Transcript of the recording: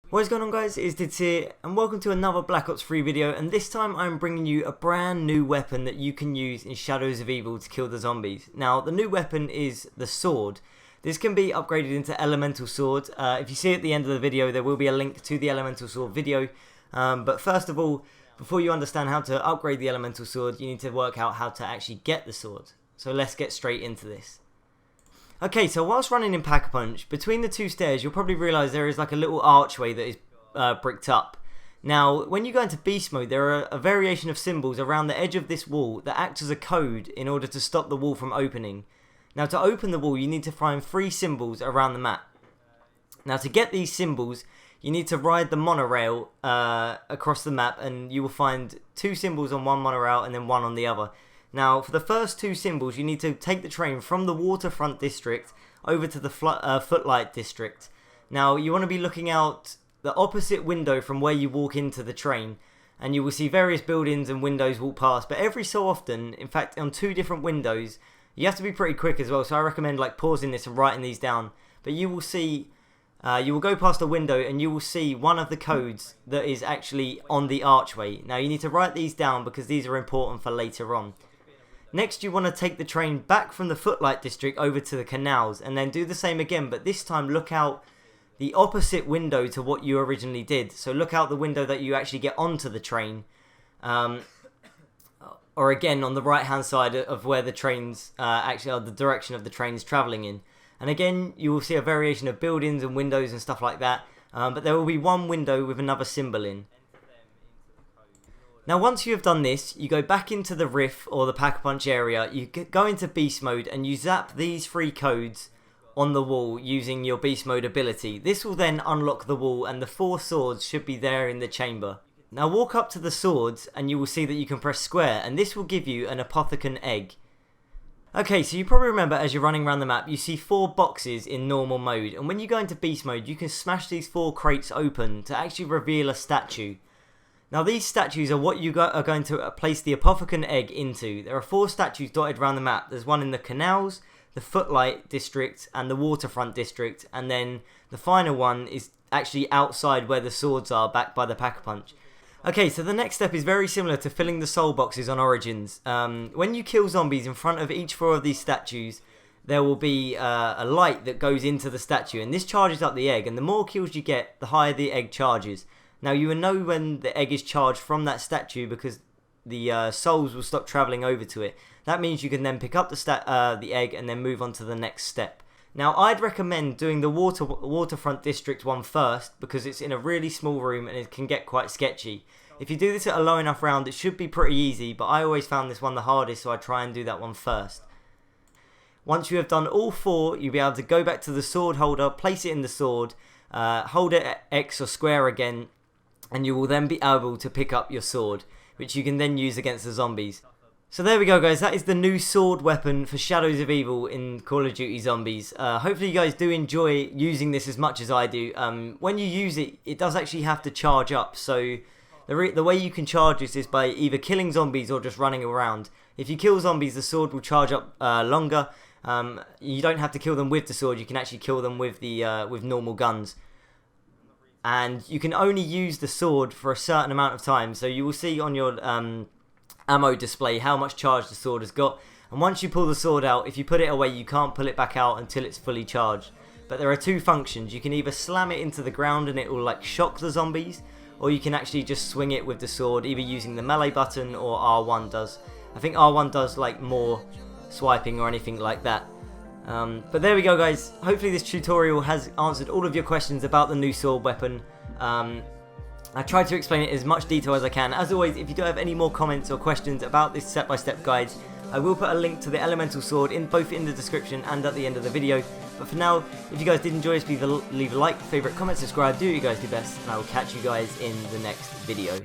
What is going on, guys? It's Dids here and welcome to another Black Ops 3 video, and this time I'm bringing you a brand new weapon that you can use in Shadows of Evil to kill the zombies. Now the new weapon is the sword. This can be upgraded into elemental sword. If you see at the end of the video there will be a link to the elemental sword video, but first of all, before you understand how to upgrade the elemental sword, you need to work out how to actually get the sword. So let's get straight into this. Okay, so whilst running in Pack-a-Punch, between the two stairs you'll probably realise there is like a little archway that is bricked up. Now, when you go into beast mode, there are a variation of symbols around the edge of this wall that act as a code in order to stop the wall from opening. Now, to open the wall you need to find 3 symbols around the map. Now, to get these symbols you need to ride the monorail across the map, and you will find 2 symbols on one monorail and then 1 on the other. Now, for the first 2 symbols, you need to take the train from the waterfront district over to the footlight district. Now, you want to be looking out the opposite window from where you walk into the train, and you will see various buildings and windows walk past. But every so often, in fact, on 2 different windows, you have to be pretty quick as well. So I recommend like pausing this and writing these down. But you will see, you will go past a window and you will see one of the codes that is actually on the archway. Now, you need to write these down because these are important for later on. Next, you want to take the train back from the footlight district over to the canals and then do the same again, but this time look out the opposite window to what you originally did. So look out the window that you actually get onto the train, or again on the right hand side of where the trains actually are, the direction of the train is travelling in. And again you will see a variation of buildings and windows and stuff like that, but there will be one window with another symbol in. Now, once you have done this, you go back into the Riff or the Pack-a-Punch area, you go into Beast Mode and you zap these 3 codes on the wall using your Beast Mode ability. This will then unlock the wall and the 4 swords should be there in the chamber. Now walk up to the swords and you will see that you can press square, and this will give you an apocitan egg. Okay, so you probably remember as you're running around the map you see 4 boxes in normal mode, and when you go into Beast Mode you can smash these 4 crates open to actually reveal a statue. Now these statues are what you are going to place the apocitan egg into. There are 4 statues dotted around the map. There's one in the canals, the footlight district and the waterfront district, and then the final one is actually outside where the swords are, back by the Pack-a-Punch. Okay, so the next step is very similar to filling the soul boxes on Origins. When you kill zombies in front of each 4 of these statues, there will be a light that goes into the statue, and this charges up the egg, and the more kills you get, the higher the egg charges. Now you will know when the egg is charged from that statue because the souls will stop travelling over to it. That means you can then pick up the egg and then move on to the next step. Now I'd recommend doing the waterfront district one first because it's in a really small room and it can get quite sketchy. If you do this at a low enough round it should be pretty easy, but I always found this one the hardest, so I try and do that one first. Once you have done all 4, you'll be able to go back to the sword holder, place it in the sword, hold it at X or square again, and you will then be able to pick up your sword, which you can then use against the zombies. So there we go, guys, that is the new sword weapon for Shadows of Evil in Call of Duty Zombies. Hopefully you guys do enjoy using this as much as I do. When you use it, it does actually have to charge up, so the way you can charge this is by either killing zombies or just running around. If you kill zombies, the sword will charge up longer. You don't have to kill them with the sword, you can actually kill them with with normal guns. And you can only use the sword for a certain amount of time, so you will see on your ammo display how much charge the sword has got, and once you pull the sword out, if you put it away you can't pull it back out until it's fully charged. But there are 2 functions. You can either slam it into the ground and it will like shock the zombies, or you can actually just swing it with the sword, either using the melee button or R1 does. I think R1 does like more swiping or anything like that. But there we go, guys. Hopefully this tutorial has answered all of your questions about the new sword weapon. I tried to explain it as much detail as I can. As always, if you do have any more comments or questions about this step-by-step guide, I will put a link to the elemental sword both in the description and at the end of the video. But for now, if you guys did enjoy this, please leave a like, favourite, comment, subscribe, do what you guys do best, and I will catch you guys in the next video.